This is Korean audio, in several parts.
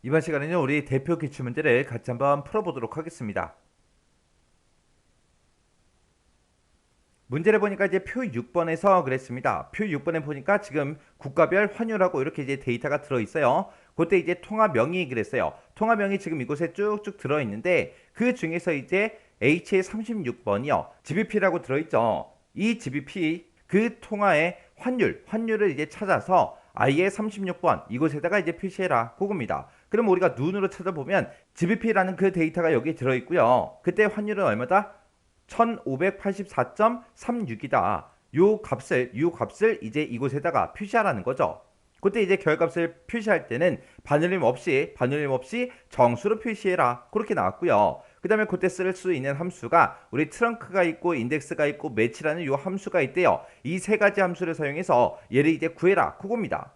이번 시간에는 우리 대표 기출문제를 같이 한번 풀어보도록 하겠습니다. 문제를 보니까 이제 표 6번에서 그랬습니다. 표 6번에 보니까 지금 국가별 환율하고 이렇게 이제 데이터가 들어있어요. 그때 이제 통화명이 그랬어요. 통화명이 지금 이곳에 쭉쭉 들어있는데 그 중에서 이제 H의 36번이요. GBP라고 들어있죠. 이 GBP 그 통화의 환율을 이제 찾아서 I의 36번 이곳에다가 이제 표시해라. 그겁니다. 그럼 우리가 눈으로 찾아보면 GBP라는 그 데이터가 여기 들어있고요. 그때 환율은 얼마다? 1584.36이다. 요 값을 이제 이곳에다가 표시하라는 거죠. 그때 이제 결값을 표시할 때는 반올림 없이 정수로 표시해라. 그렇게 나왔고요. 그 다음에 그때 쓸 수 있는 함수가 우리 트렁크가 있고 인덱스가 있고 매치라는 요 함수가 있대요. 이 세 가지 함수를 사용해서 얘를 이제 구해라. 그겁니다.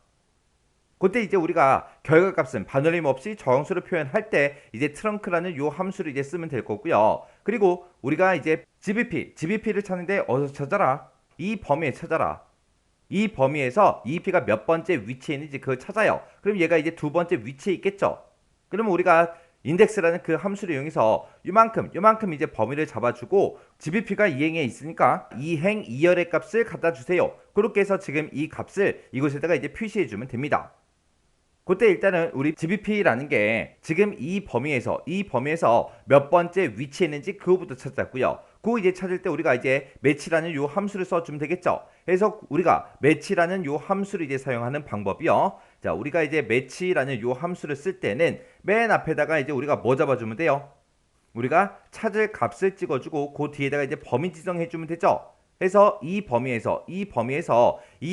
그때 이제 우리가 결과값은 반올림 없이 정수로 표현할 때 이제 트렁크라는 요 함수를 이제 쓰면 될 거고요. 그리고 우리가 이제 GBP를 찾는데 어디서 찾아라? 이 범위에 찾아라. 이 범위에서 EP가 몇 번째 위치에 있는지 그걸 찾아요. 그럼 얘가 이제 두 번째 위치에 있겠죠. 그러면 우리가 인덱스라는 그 함수를 이용해서 요만큼 이제 범위를 잡아주고 GBP가 2행에 있으니까 2행 2열의 값을 갖다 주세요. 그렇게 해서 지금 이 값을 이곳에다가 이제 표시해 주면 됩니다. 그때 일단은 우리 GBP라는 게 지금 이 범위에서 몇 번째 위치에 있는지 그거부터 찾았고요. 그거 이제 찾을 때 우리가 이제 매치라는 요 함수를 써주면 되겠죠. 그래서 우리가 매치라는 요 함수를 이제 사용하는 방법이요. 자, 우리가 이제 매치라는 요 함수를 쓸 때는 맨 앞에다가 이제 우리가 뭐 잡아주면 돼요? 우리가 찾을 값을 찍어주고 그 뒤에다가 이제 범위 지정해주면 되죠. 해서 이 범위에서 이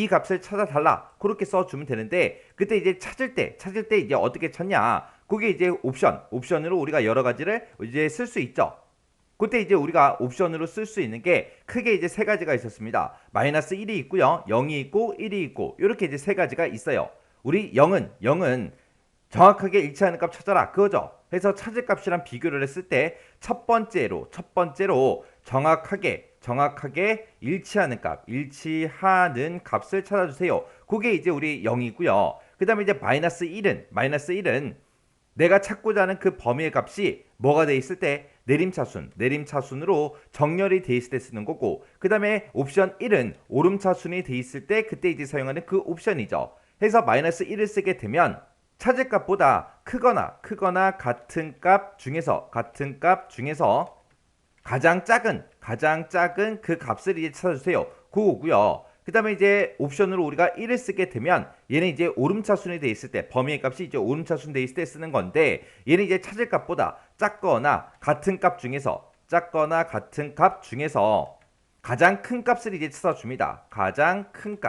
값을 찾아달라 그렇게 써주면 되는데 그때 이제 찾을 때 이제 어떻게 찾냐 그게 이제 옵션으로 우리가 여러 가지를 이제 쓸 수 있죠. 그때 이제 우리가 옵션으로 쓸 수 있는 게 크게 이제 세 가지가 있었습니다. 마이너스 1이 있고요, 0이 있고 1이 있고 이렇게 이제 세 가지가 있어요. 우리 0은 정확하게 일치하는 값 찾아라 그거죠. 그래서 찾을 값이랑 비교를 했을 때 첫 번째로 정확하게 일치하는 값을 찾아주세요. 그게 이제 우리 0이고요. 그 다음에 이제 마이너스 1은 내가 찾고자 하는 그 범위의 값이 뭐가 돼 있을 때 내림차순으로 정렬이 돼 있을 때 쓰는 거고 그 다음에 옵션 1은 오름차순이 돼 있을 때 그때 이제 사용하는 그 옵션이죠. 해서 마이너스 1을 쓰게 되면 찾을 값보다 크거나 같은 값 중에서 가장 작은 그 값을 이제 찾아주세요. 그거고요. 그 다음에 이제 옵션으로 우리가 1을 쓰게 되면 얘는 이제 오름차순이 돼 있을 때 범위의 값이 이제 오름차순 돼 있을 때 쓰는 건데 얘는 이제 찾을 값보다 작거나 같은 값 중에서 가장 큰 값을 이제 찾아줍니다. 가장 큰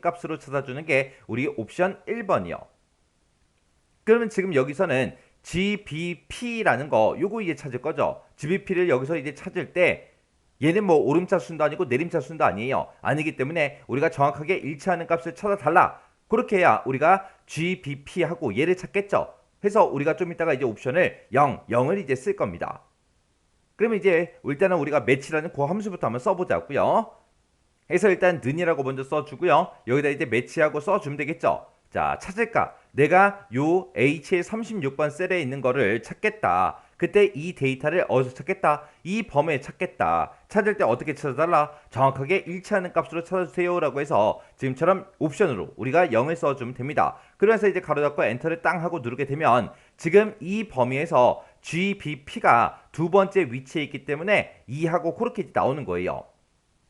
값으로 찾아주는 게 우리 옵션 1번이요. 그러면 지금 여기서는 GBP라는 거 요거 이제 찾을 거죠. GBP를 여기서 이제 찾을 때 얘는 뭐 오름차순도 아니고 내림차순도 아니기 때문에 우리가 정확하게 일치하는 값을 찾아달라. 그렇게 해야 우리가 GBP하고 얘를 찾겠죠. 해서 우리가 좀 이따가 이제 옵션을 0을 이제 쓸 겁니다. 그러면 이제 일단은 우리가 매치라는 그 함수부터 한번 써보자고요. 해서 일단 는이라고 먼저 써주고요. 여기다 이제 매치하고 써주면 되겠죠. 자, 찾을까? 내가 요 H의 36번 셀에 있는 거를 찾겠다. 그때 이 데이터를 어디서 찾겠다? 이 범위에 찾겠다. 찾을 때 어떻게 찾아달라? 정확하게 일치하는 값으로 찾아주세요 라고 해서 지금처럼 옵션으로 우리가 0을 써주면 됩니다. 그래서 이제 가로 잡고 엔터를 땅 하고 누르게 되면 지금 이 범위에서 GBP가 두 번째 위치에 있기 때문에 2하고 그렇게 나오는 거예요.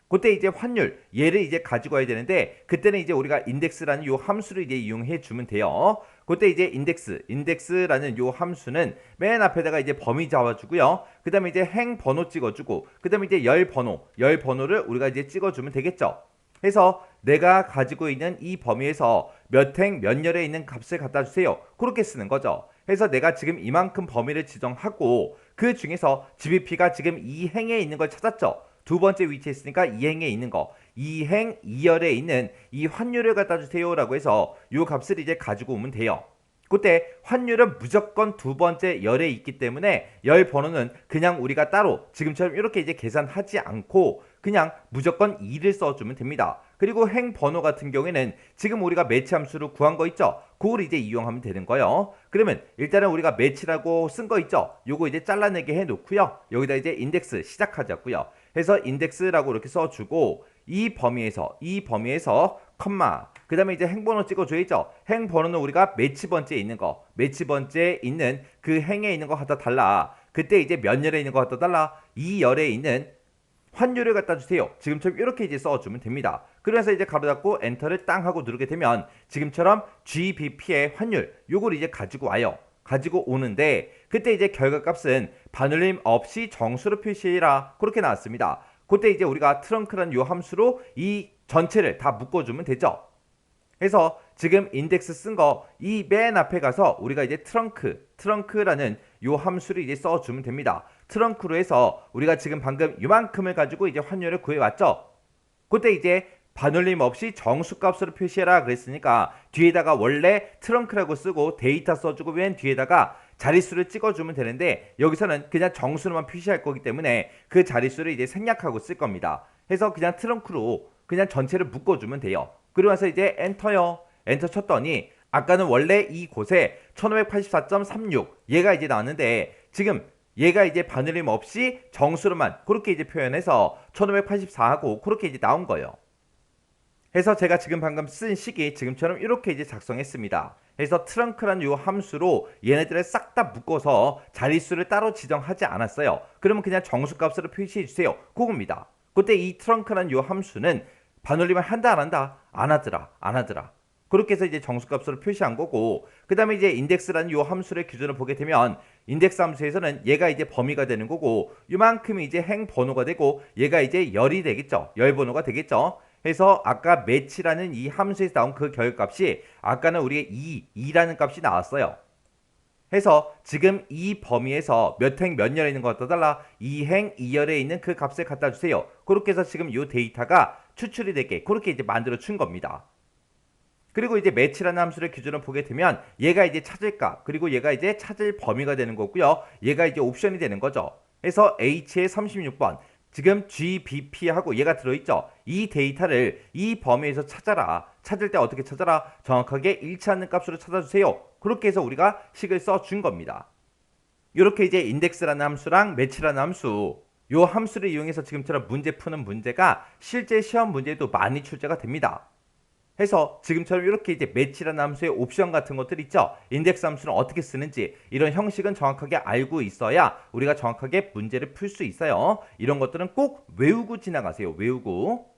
그때 이제 환율 얘를 이제 가지고 와야 되는데 그때는 이제 우리가 인덱스라는 요 함수를 이제 이용해 주면 돼요. 그때 이제 인덱스라는 요 함수는 맨 앞에다가 이제 범위 잡아주고요. 그 다음에 이제 행 번호 찍어주고 그 다음에 이제 열 번호를 우리가 이제 찍어주면 되겠죠. 해서 내가 가지고 있는 이 범위에서 몇 행 몇 열에 있는 값을 갖다 주세요. 그렇게 쓰는 거죠. 해서 내가 지금 이만큼 범위를 지정하고 그 중에서 GBP가 지금 이 행에 있는 걸 찾았죠. 두 번째 위치에 있으니까 2행에 있는 거 2행 2열에 있는 이 환율을 갖다 주세요 라고 해서 이 값을 이제 가지고 오면 돼요. 그때 환율은 무조건 두 번째 열에 있기 때문에 열 번호는 그냥 우리가 따로 지금처럼 이렇게 이제 계산하지 않고 그냥 무조건 2를 써주면 됩니다. 그리고 행 번호 같은 경우에는 지금 우리가 매치 함수로 구한 거 있죠? 그걸 이제 이용하면 되는 거예요. 그러면 일단은 우리가 매치라고 쓴 거 있죠? 요거 이제 잘라내게 해 놓고요. 여기다 이제 인덱스 시작하자고요. 해서 인덱스라고 이렇게 써주고 이 범위에서 컴마 그 다음에 이제 행번호 찍어줘야죠. 행번호는 우리가 매치 번째에 있는 거 매치 번째에 있는 그 행에 있는 거 갖다 달라. 그때 이제 몇 열에 있는 거 갖다 달라. 이 열에 있는 환율을 갖다 주세요. 지금처럼 이렇게 이제 써주면 됩니다. 그래서 이제 가로 닫고 엔터를 땅 하고 누르게 되면 지금처럼 GBP의 환율 요걸 이제 가지고 와요. 가지고 오는데 그때 이제 결과값은 반올림 없이 정수로 표시해라 그렇게 나왔습니다. 그때 이제 우리가 트렁크라는 요 함수로 이 전체를 다 묶어주면 되죠. 해서 지금 인덱스 쓴 거 이 맨 앞에 가서 우리가 이제 트렁크라는 요 함수를 이제 써주면 됩니다. 트렁크로 해서 우리가 지금 방금 이만큼을 가지고 이제 환율을 구해왔죠. 그때 이제 반올림 없이 정수값으로 표시해라 그랬으니까 뒤에다가 원래 트렁크라고 쓰고 데이터 써주고 맨 뒤에다가 자릿수를 찍어주면 되는데 여기서는 그냥 정수로만 표시할 거기 때문에 그 자릿수를 이제 생략하고 쓸 겁니다. 해서 그냥 트렁크로 그냥 전체를 묶어주면 돼요. 그리고 나서 이제 엔터요. 엔터 쳤더니 아까는 원래 이곳에 1584.36 얘가 이제 나왔는데 지금 얘가 이제 반올림 없이 정수로만 그렇게 이제 표현해서 1584하고 그렇게 이제 나온 거예요. 해서 제가 지금 방금 쓴 식이 지금처럼 이렇게 이제 작성했습니다. 해서 트렁크라는 요 함수로 얘네들을 싹 다 묶어서 자릿수를 따로 지정하지 않았어요. 그러면 그냥 정수값으로 표시해 주세요. 그겁니다. 그때 이 트렁크라는 요 함수는 반올림을 한다 안 한다? 안 하더라. 그렇게 해서 이제 정수값으로 표시한 거고 그 다음에 이제 인덱스라는 요 함수의 기준을 보게 되면 인덱스 함수에서는 얘가 이제 범위가 되는 거고 요만큼이 이제 행 번호가 되고 얘가 이제 열이 되겠죠. 열 번호가 되겠죠. 해서 아까 매치라는 이 함수에서 나온 그 결값이 아까는 우리가 2라는 값이 나왔어요. 해서 지금 이 범위에서 몇 행 몇 열에 있는 것 갖다 달라 2행 2열에 있는 그 값을 갖다 주세요. 그렇게 해서 지금 이 데이터가 추출이 되게 그렇게 이제 만들어 준 겁니다. 그리고 이제 매치라는 함수를 기준으로 보게 되면 얘가 이제 찾을 값 그리고 얘가 이제 찾을 범위가 되는 거고요. 얘가 이제 옵션이 되는 거죠. 해서 H의 36번 지금 GBP하고 얘가 들어있죠. 이 데이터를 이 범위에서 찾아라. 찾을 때 어떻게 찾아라? 정확하게 일치 않는 값으로 찾아주세요. 그렇게 해서 우리가 식을 써준 겁니다. 이렇게 이제 인덱스라는 함수랑 매치라는 함수 요 함수를 이용해서 지금처럼 문제 푸는 문제가 실제 시험 문제에도 많이 출제가 됩니다. 해서 지금처럼 이렇게 이제 매치라는 함수의 옵션 같은 것들 있죠. 인덱스 함수는 어떻게 쓰는지 이런 형식은 정확하게 알고 있어야 우리가 정확하게 문제를 풀 수 있어요. 이런 것들은 꼭 외우고 지나가세요. 외우고.